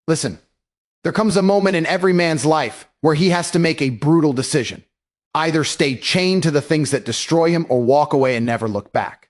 Listen, there comes a moment in every man's life where he has to make a brutal decision. Either stay chained to the things that destroy him or walk away and never look back.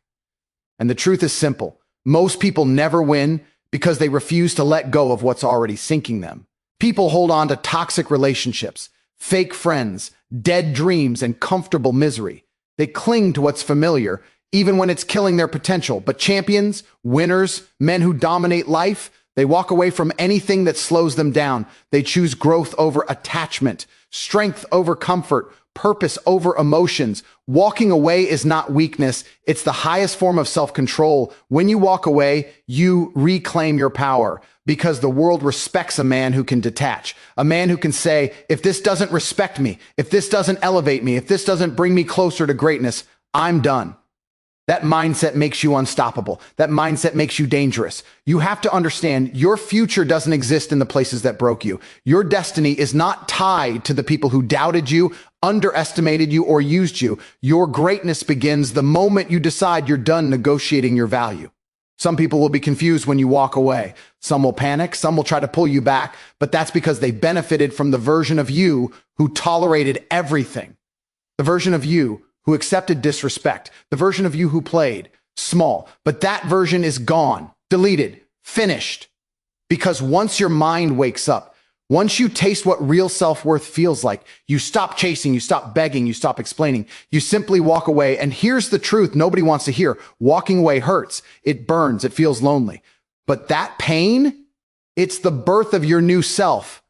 And the truth is simple. Most people never win because they refuse to let go of what's already sinking them. People hold on to toxic relationships, fake friends, dead dreams, and comfortable misery. They cling to what's familiar, even when it's killing their potential. But champions, winners, men who dominate life, they walk away from anything that slows them down. They choose growth over attachment, strength over comfort, purpose over emotions. Walking away is not weakness. It's the highest form of self-control. When you walk away, you reclaim your power because the world respects a man who can detach, a man who can say, if this doesn't respect me, if this doesn't elevate me, if this doesn't bring me closer to greatness, I'm done. That mindset makes you unstoppable. That mindset makes you dangerous. You have to understand your future doesn't exist in the places that broke you. Your destiny is not tied to the people who doubted you, underestimated you, or used you. Your greatness begins the moment you decide you're done negotiating your value. Some people will be confused when you walk away. Some will panic. Some will try to pull you back, but that's because they benefited from the version of you who tolerated everything. The version of you who accepted disrespect, the version of you who played small, but that version is gone, deleted, finished. Because once your mind wakes up, once you taste what real self-worth feels like, you stop chasing, you stop begging, you stop explaining, you simply walk away. And here's the truth nobody wants to hear. Walking away hurts, it burns, it feels lonely. But that pain, it's the birth of your new self.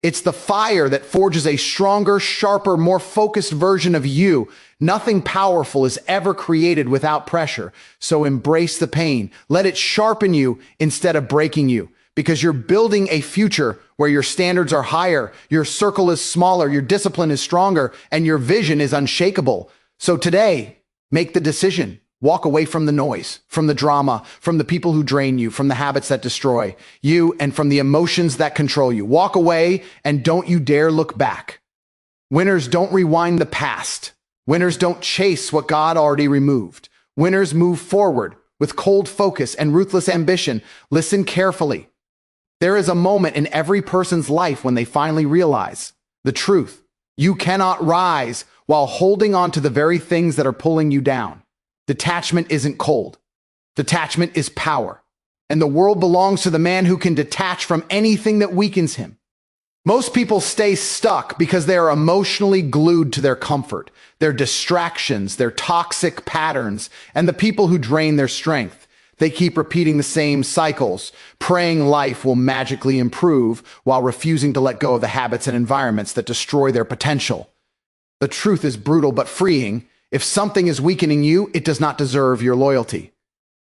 It's the fire that forges a stronger, sharper, more focused version of you. Nothing powerful is ever created without pressure. So embrace the pain. Let it sharpen you instead of breaking you, because you're building a future where your standards are higher, your circle is smaller, your discipline is stronger, and your vision is unshakable. So today, make the decision. Walk away from the noise, from the drama, from the people who drain you, from the habits that destroy you, and from the emotions that control you. Walk away and don't you dare look back. Winners don't rewind the past. Winners don't chase what God already removed. Winners move forward with cold focus and ruthless ambition. Listen carefully. There is a moment in every person's life when they finally realize the truth. You cannot rise while holding on to the very things that are pulling you down. Detachment isn't cold. Detachment is power. And the world belongs to the man who can detach from anything that weakens him. Most people stay stuck because they are emotionally glued to their comfort, their distractions, their toxic patterns, and the people who drain their strength. They keep repeating the same cycles, praying life will magically improve while refusing to let go of the habits and environments that destroy their potential. The truth is brutal but freeing. If something is weakening you, it does not deserve your loyalty.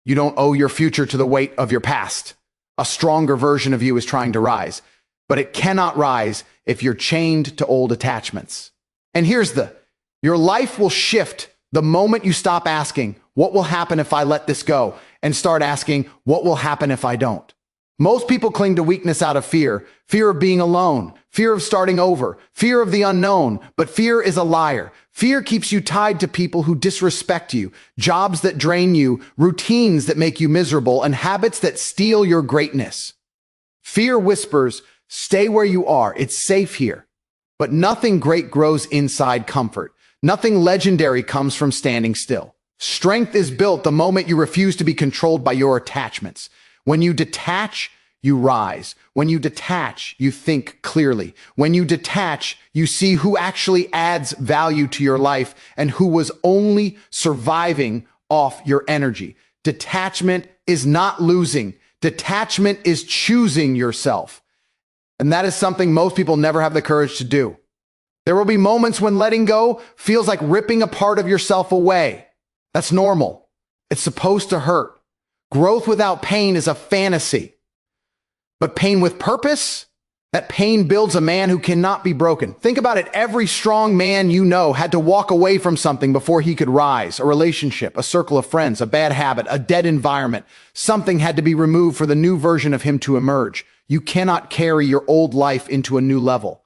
You don't owe your future to the weight of your past. A stronger version of you is trying to rise, but it cannot rise if you're chained to old attachments. And your life will shift the moment you stop asking, what will happen if I let this go? And start asking, what will happen if I don't? Most people cling to weakness out of fear of being alone, fear of starting over, fear of the unknown, but fear is a liar. Fear keeps you tied to people who disrespect you, jobs that drain you, routines that make you miserable, and habits that steal your greatness. Fear whispers, stay where you are, it's safe here. But nothing great grows inside comfort. Nothing legendary comes from standing still. Strength is built the moment you refuse to be controlled by your attachments. When you detach, you rise. When you detach, you think clearly. When you detach, you see who actually adds value to your life and who was only surviving off your energy. Detachment is not losing. Detachment is choosing yourself. And that is something most people never have the courage to do. There will be moments when letting go feels like ripping a part of yourself away. That's normal. It's supposed to hurt. Growth without pain is a fantasy. But pain with purpose, that pain builds a man who cannot be broken. Think about it. Every strong man you know had to walk away from something before he could rise. A relationship, a circle of friends, a bad habit, a dead environment. Something had to be removed for the new version of him to emerge. You cannot carry your old life into a new level.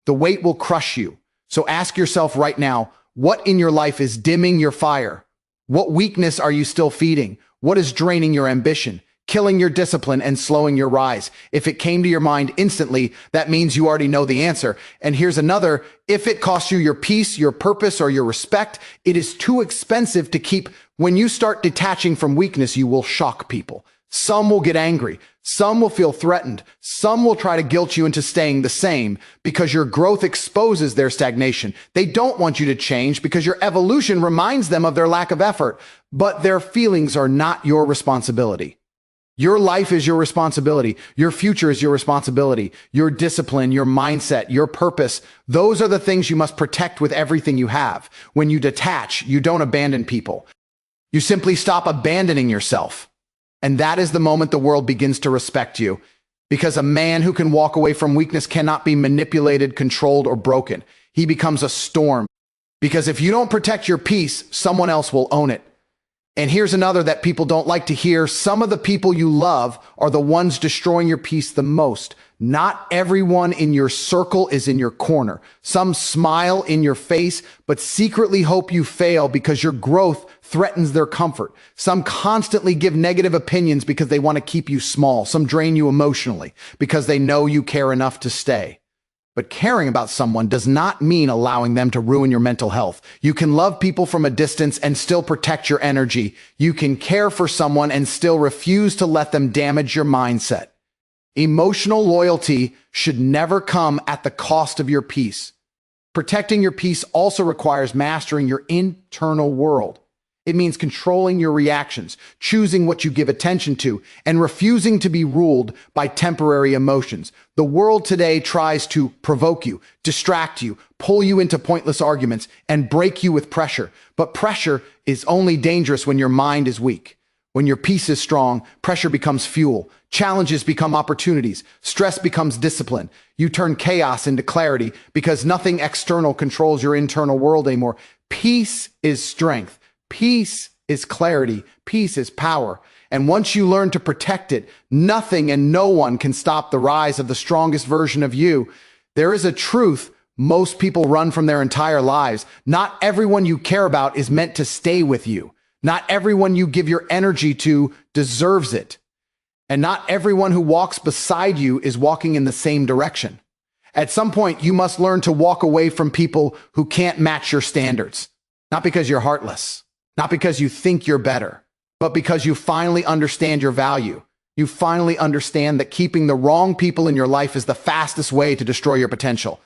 The weight will crush you. So ask yourself right now, what in your life is dimming your fire? What weakness are you still feeding? What is draining your ambition? killing your discipline and slowing your rise. If it came to your mind instantly, that means you already know the answer. And here's another. If it costs you your peace, your purpose, or your respect, it is too expensive to keep. When you start detaching from weakness, you will shock people. Some will get angry. Some will feel threatened. Some will try to guilt you into staying the same because your growth exposes their stagnation. They don't want you to change because your evolution reminds them of their lack of effort, but their feelings are not your responsibility. Your life is your responsibility. Your future is your responsibility. Your discipline, your mindset, your purpose. Those are the things you must protect with everything you have. When you detach, you don't abandon people. You simply stop abandoning yourself. And that is the moment the world begins to respect you. Because a man who can walk away from weakness cannot be manipulated, controlled, or broken. He becomes a storm. Because if you don't protect your peace, someone else will own it. And here's another that people don't like to hear. Some of the people you love are the ones destroying your peace the most. Not everyone in your circle is in your corner. Some smile in your face, but secretly hope you fail because your growth threatens their comfort. Some constantly give negative opinions because they want to keep you small. Some drain you emotionally because they know you care enough to stay. But caring about someone does not mean allowing them to ruin your mental health. You can love people from a distance and still protect your energy. You can care for someone and still refuse to let them damage your mindset. Emotional loyalty should never come at the cost of your peace. Protecting your peace also requires mastering your internal world. It means controlling your reactions, choosing what you give attention to, and refusing to be ruled by temporary emotions. The world today tries to provoke you, distract you, pull you into pointless arguments, and break you with pressure. But pressure is only dangerous when your mind is weak. When your peace is strong, pressure becomes fuel. Challenges become opportunities. Stress becomes discipline. You turn chaos into clarity because nothing external controls your internal world anymore. Peace is strength. Peace is clarity. Peace is power. And once you learn to protect it, nothing and no one can stop the rise of the strongest version of you. There is a truth most people run from their entire lives. Not everyone you care about is meant to stay with you. Not everyone you give your energy to deserves it. And not everyone who walks beside you is walking in the same direction. At some point, you must learn to walk away from people who can't match your standards. Not because you're heartless. Not because you think you're better, but because you finally understand your value. You finally understand that keeping the wrong people in your life is the fastest way to destroy your potential.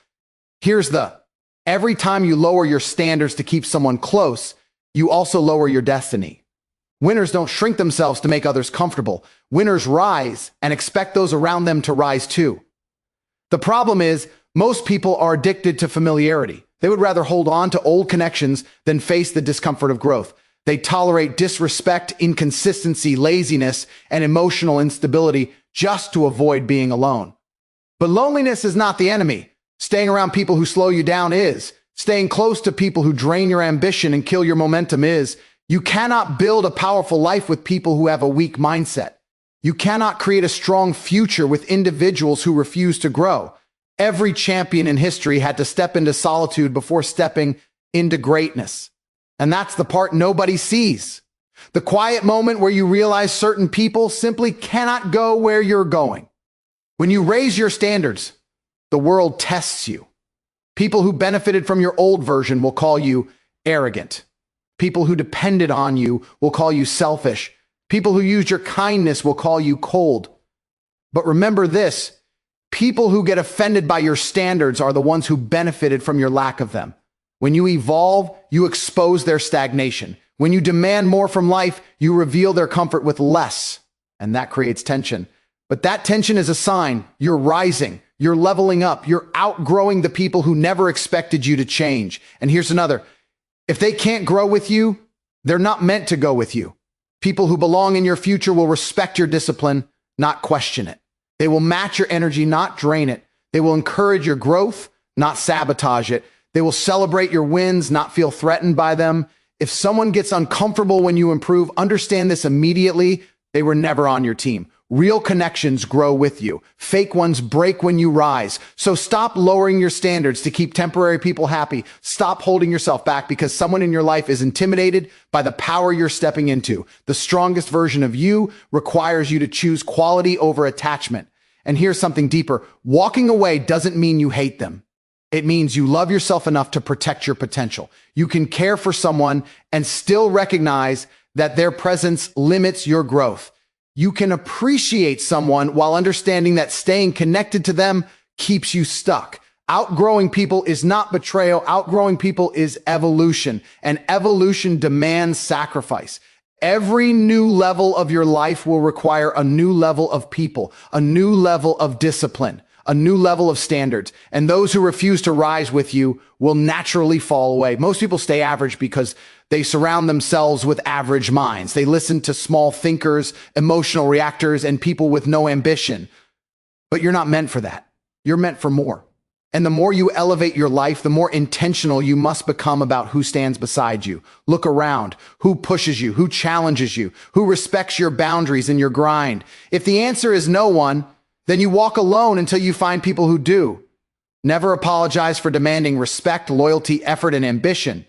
Every time you lower your standards to keep someone close, you also lower your destiny. Winners don't shrink themselves to make others comfortable. Winners rise and expect those around them to rise too. The problem is, most people are addicted to familiarity. They would rather hold on to old connections than face the discomfort of growth. They tolerate disrespect, inconsistency, laziness, and emotional instability just to avoid being alone. But loneliness is not the enemy. Staying around people who slow you down is. Staying close to people who drain your ambition and kill your momentum is. You cannot build a powerful life with people who have a weak mindset. You cannot create a strong future with individuals who refuse to grow. Every champion in history had to step into solitude before stepping into greatness. And that's the part nobody sees. The quiet moment where you realize certain people simply cannot go where you're going. When you raise your standards, the world tests you. People who benefited from your old version will call you arrogant. People who depended on you will call you selfish. People who used your kindness will call you cold. But remember this, people who get offended by your standards are the ones who benefited from your lack of them. When you evolve, you expose their stagnation. When you demand more from life, you reveal their comfort with less. And that creates tension. But that tension is a sign you're rising, you're leveling up, you're outgrowing the people who never expected you to change. And here's another. If they can't grow with you, they're not meant to go with you. People who belong in your future will respect your discipline, not question it. They will match your energy, not drain it. They will encourage your growth, not sabotage it. They will celebrate your wins, not feel threatened by them. If someone gets uncomfortable when you improve, understand this immediately. They were never on your team. Real connections grow with you. Fake ones break when you rise. So stop lowering your standards to keep temporary people happy. Stop holding yourself back because someone in your life is intimidated by the power you're stepping into. The strongest version of you requires you to choose quality over attachment. And here's something deeper. Walking away doesn't mean you hate them. It means you love yourself enough to protect your potential. You can care for someone and still recognize that their presence limits your growth. You can appreciate someone while understanding that staying connected to them keeps you stuck. Outgrowing people is not betrayal. Outgrowing people is evolution, and evolution demands sacrifice. Every new level of your life will require a new level of people, a new level of discipline, a new level of standards. And those who refuse to rise with you will naturally fall away. Most people stay average because they surround themselves with average minds. They listen to small thinkers, emotional reactors, and people with no ambition. But you're not meant for that. You're meant for more. And the more you elevate your life, the more intentional you must become about who stands beside you. Look around. Who pushes you? Who challenges you? Who respects your boundaries and your grind? If the answer is no one, then you walk alone until you find people who do. Never apologize for demanding respect, loyalty, effort, and ambition.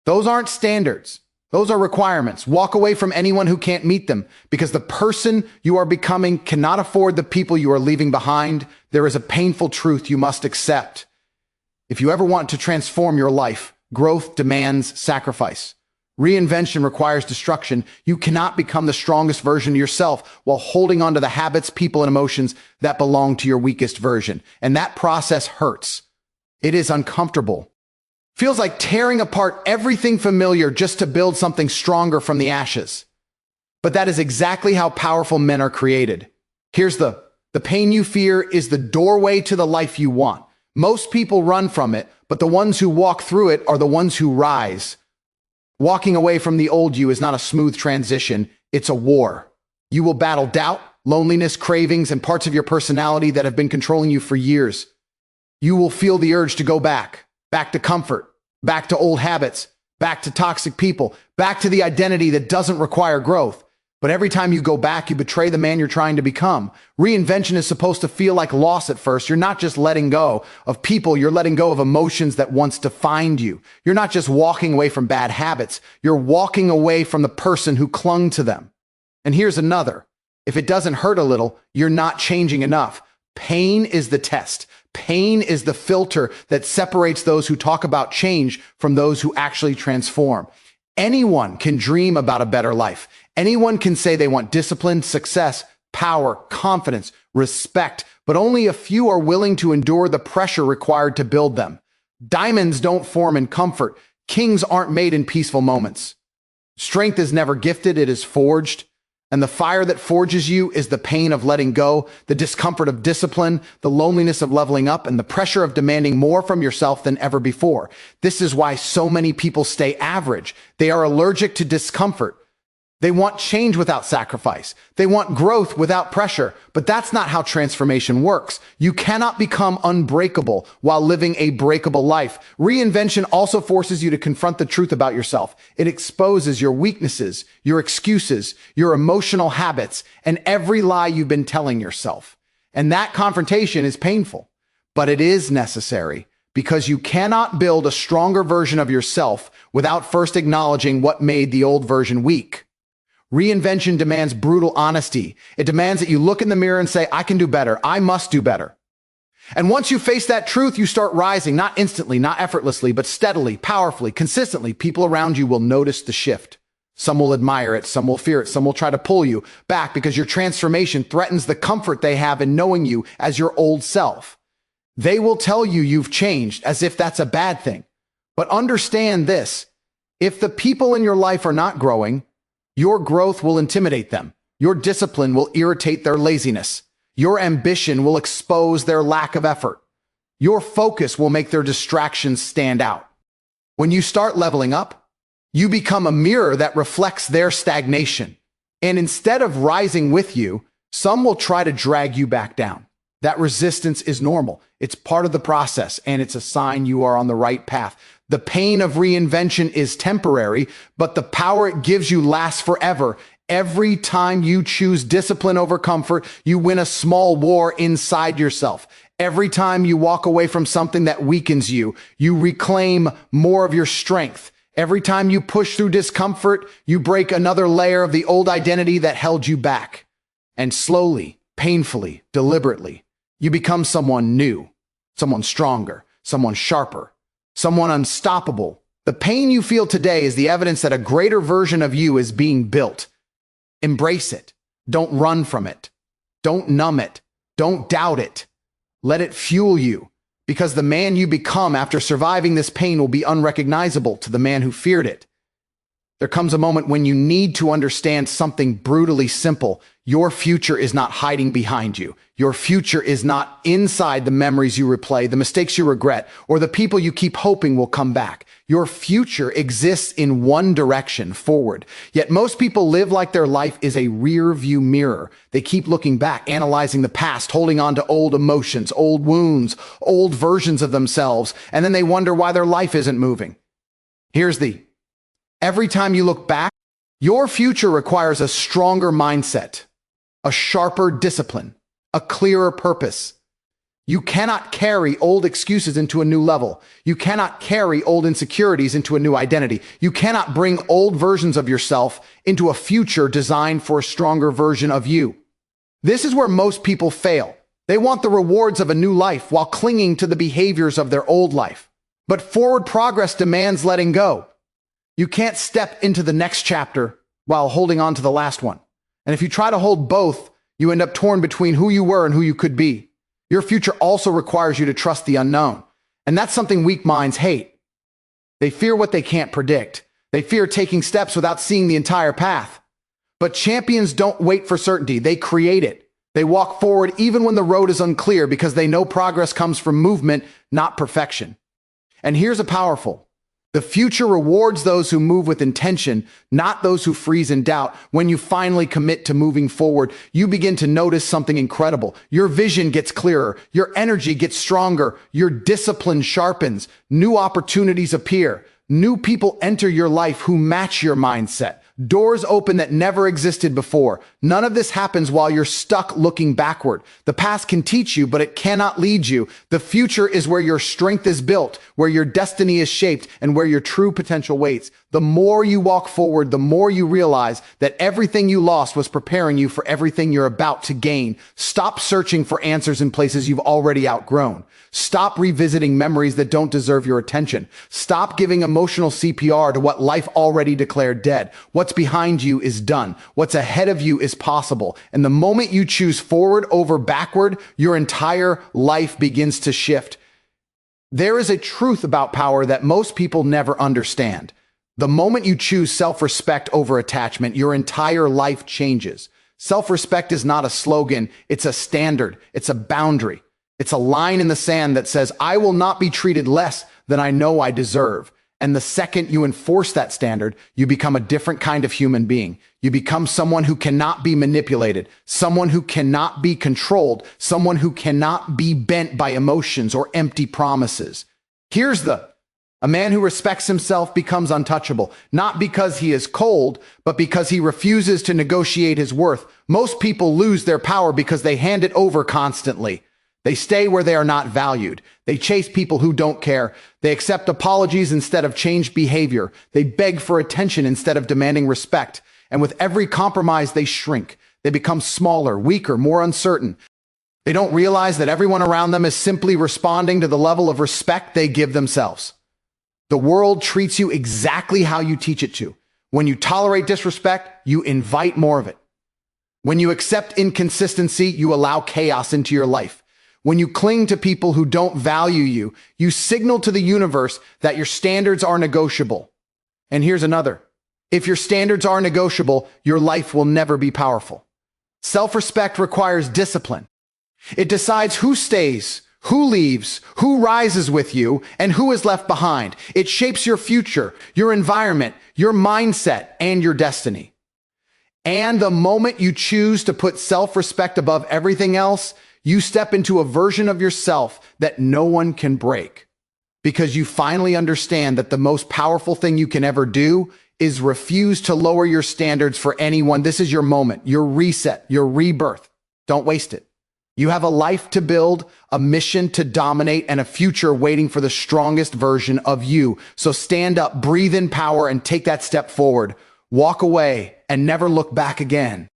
Those aren't standards. Those are requirements. Walk away from anyone who can't meet them, because the person you are becoming cannot afford the people you are leaving behind. There is a painful truth you must accept. If you ever want to transform your life, growth demands sacrifice. Reinvention requires destruction. You cannot become the strongest version of yourself while holding on to the habits, people, and emotions that belong to your weakest version. And that process hurts. It is uncomfortable. Feels like tearing apart everything familiar just to build something stronger from the ashes. But that is exactly how powerful men are created. Here's the pain you fear is the doorway to the life you want. Most people run from it, but the ones who walk through it are the ones who rise. Walking away from the old you is not a smooth transition. It's a war. You will battle doubt, loneliness, cravings, and parts of your personality that have been controlling you for years. You will feel the urge to go back to comfort, back to old habits, back to toxic people, back to the identity that doesn't require growth. But every time you go back, you betray the man you're trying to become. Reinvention is supposed to feel like loss at first. You're not just letting go of people. You're letting go of emotions that once defined you. You're not just walking away from bad habits. You're walking away from the person who clung to them. And here's another. If it doesn't hurt a little, you're not changing enough. Pain is the test. Pain is the filter that separates those who talk about change from those who actually transform. Anyone can dream about a better life. Anyone can say they want discipline, success, power, confidence, respect, but only a few are willing to endure the pressure required to build them. Diamonds don't form in comfort. Kings aren't made in peaceful moments. Strength is never gifted, it is forged. And the fire that forges you is the pain of letting go, the discomfort of discipline, the loneliness of leveling up, and the pressure of demanding more from yourself than ever before. This is why so many people stay average. They are allergic to discomfort. They want change without sacrifice. They want growth without pressure. But that's not how transformation works. You cannot become unbreakable while living a breakable life. Reinvention also forces you to confront the truth about yourself. It exposes your weaknesses, your excuses, your emotional habits, and every lie you've been telling yourself. And that confrontation is painful, but it is necessary, because you cannot build a stronger version of yourself without first acknowledging what made the old version weak. Reinvention demands brutal honesty. It demands that you look in the mirror and say, I can do better. I must do better. And once you face that truth, you start rising, not instantly, not effortlessly, but steadily, powerfully, consistently. People around you will notice the shift. Some will admire it. Some will fear it. Some will try to pull you back because your transformation threatens the comfort they have in knowing you as your old self. They will tell you you've changed as if that's a bad thing. But understand this. If the people in your life are not growing, your growth will intimidate them. Your discipline will irritate their laziness. Your ambition will expose their lack of effort. Your focus will make their distractions stand out. When you start leveling up, you become a mirror that reflects their stagnation. And instead of rising with you, some will try to drag you back down. That resistance is normal. It's part of the process, and it's a sign you are on the right path. The pain of reinvention is temporary, but the power it gives you lasts forever. Every time you choose discipline over comfort, you win a small war inside yourself. Every time you walk away from something that weakens you, you reclaim more of your strength. Every time you push through discomfort, you break another layer of the old identity that held you back. And slowly, painfully, deliberately, you become someone new, someone stronger, someone sharper, someone unstoppable. The pain you feel today is the evidence that a greater version of you is being built. Embrace it. Don't run from it. Don't numb it. Don't doubt it. Let it fuel you, because the man you become after surviving this pain will be unrecognizable to the man who feared it. There comes a moment when you need to understand something brutally simple. Your future is not hiding behind you. Your future is not inside the memories you replay, the mistakes you regret, or the people you keep hoping will come back. Your future exists in one direction, forward. Yet most people live like their life is a rear-view mirror. They keep looking back, analyzing the past, holding on to old emotions, old wounds, old versions of themselves, and then they wonder why their life isn't moving. Every time you look back, your future requires a stronger mindset, a sharper discipline, a clearer purpose. You cannot carry old excuses into a new level. You cannot carry old insecurities into a new identity. You cannot bring old versions of yourself into a future designed for a stronger version of you. This is where most people fail. They want the rewards of a new life while clinging to the behaviors of their old life. But forward progress demands letting go. You can't step into the next chapter while holding on to the last one. And if you try to hold both, you end up torn between who you were and who you could be. Your future also requires you to trust the unknown. And that's something weak minds hate. They fear what they can't predict. They fear taking steps without seeing the entire path. But champions don't wait for certainty. They create it. They walk forward even when the road is unclear because they know progress comes from movement, not perfection. And here's a powerful: the future rewards those who move with intention, not those who freeze in doubt. When you finally commit to moving forward, you begin to notice something incredible. Your vision gets clearer, your energy gets stronger, your discipline sharpens, new opportunities appear, new people enter your life who match your mindset. Doors open that never existed before. None of this happens while you're stuck looking backward. The past can teach you, but it cannot lead you. The future is where your strength is built, where your destiny is shaped, and where your true potential waits. The more you walk forward, the more you realize that everything you lost was preparing you for everything you're about to gain. Stop searching for answers in places you've already outgrown. Stop revisiting memories that don't deserve your attention. Stop giving emotional CPR to what life already declared dead. What's behind you is done. What's ahead of you is possible. And the moment you choose forward over backward, your entire life begins to shift. There is a truth about power that most people never understand. The moment you choose self-respect over attachment, your entire life changes. Self-respect is not a slogan. It's a standard. It's a boundary. It's a line in the sand that says, I will not be treated less than I know I deserve. And the second you enforce that standard, you become a different kind of human being. You become someone who cannot be manipulated, someone who cannot be controlled, someone who cannot be bent by emotions or empty promises. A man who respects himself becomes untouchable, not because he is cold, but because he refuses to negotiate his worth. Most people lose their power because they hand it over constantly. They stay where they are not valued. They chase people who don't care. They accept apologies instead of changed behavior. They beg for attention instead of demanding respect. And with every compromise, they shrink. They become smaller, weaker, more uncertain. They don't realize that everyone around them is simply responding to the level of respect they give themselves. The world treats you exactly how you teach it to. When you tolerate disrespect, you invite more of it. When you accept inconsistency, you allow chaos into your life. When you cling to people who don't value you, you signal to the universe that your standards are negotiable. And here's another. If your standards are negotiable, your life will never be powerful. Self-respect requires discipline. It decides who stays, who leaves, who rises with you, and who is left behind. It shapes your future, your environment, your mindset, and your destiny. And the moment you choose to put self-respect above everything else, you step into a version of yourself that no one can break. Because you finally understand that the most powerful thing you can ever do is refuse to lower your standards for anyone. This is your moment, your reset, your rebirth. Don't waste it. You have a life to build, a mission to dominate, and a future waiting for the strongest version of you. So stand up, breathe in power, and take that step forward. Walk away and never look back again.